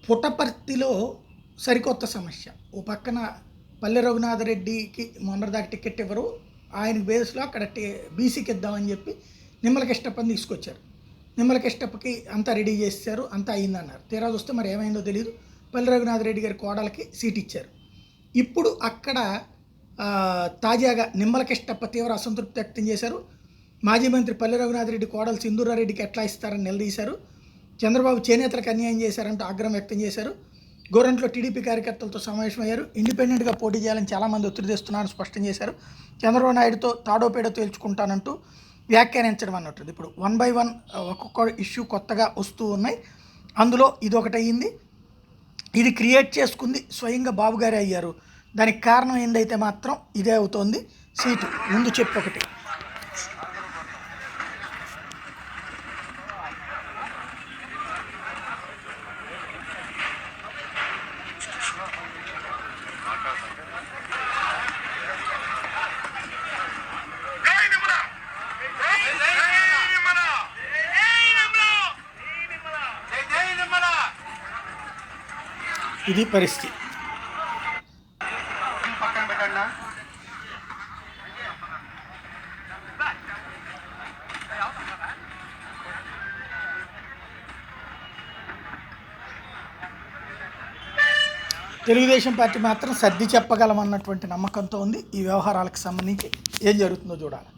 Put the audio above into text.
పుట్టపర్తిలో సరికొత్త సమస్య. ఓ పక్కన పల్లె రఘునాథరెడ్డికి మొన్నటిదాకా టికెట్ ఇవ్వరు, ఆయన బేస్లో అక్కడ బీసీకి ఇద్దామని చెప్పి నిమ్మల కిష్టప్పని తీసుకొచ్చారు. నిమ్మల కిష్టప్పకి అంతా రెడీ చేశారు, అంతా అయిందన్నారు. తీరా చూస్తే మరి ఏమైందో తెలియదు. పల్లె రఘునాథరెడ్డి గారి కోడలకి సీట్ ఇచ్చారు. ఇప్పుడు అక్కడ తాజాగా నిమ్మల కిష్టప్ప తీవ్ర అసంతృప్తి వ్యక్తం చేశారు. మాజీ మంత్రి పల్లె రఘునాథరెడ్డి కోడలు సింధూరారెడ్డికి ఎట్లా ఇస్తారని నిలదీశారు. చంద్రబాబు చేనేతలకు అన్యాయం చేశారంటూ ఆగ్రహం వ్యక్తం చేశారు. గోరంట్లో టీడీపీ కార్యకర్తలతో సమావేశమయ్యారు. ఇండిపెండెంట్గా పోటీ చేయాలని చాలామంది ఒత్తిడి తెస్తున్నారని స్పష్టం చేశారు. చంద్రబాబు నాయుడుతో తాడోపేడో తేల్చుకుంటానంటూ వ్యాఖ్యానించడం అన్నట్టు. ఇప్పుడు 1 by 1 ఒక్కొక్క ఇష్యూ కొత్తగా వస్తూ ఉన్నాయి. అందులో ఇది ఒకటి అయ్యింది. ఇది క్రియేట్ చేసుకుంది స్వయంగా బాబు గారే అయ్యారు. దానికి కారణం ఏందైతే మాత్రం ఇదే అవుతోంది. సీటు ముందు చెప్పు ఒకటి. ఇది పరిస్థితి. తెలుగుదేశం పార్టీ మాత్రం సర్ది చెప్పగలమన్నటువంటి నమ్మకంతో ఉంది. ఈ వ్యవహారాలకు సంబంధించి ఏం జరుగుతుందో చూడాలి.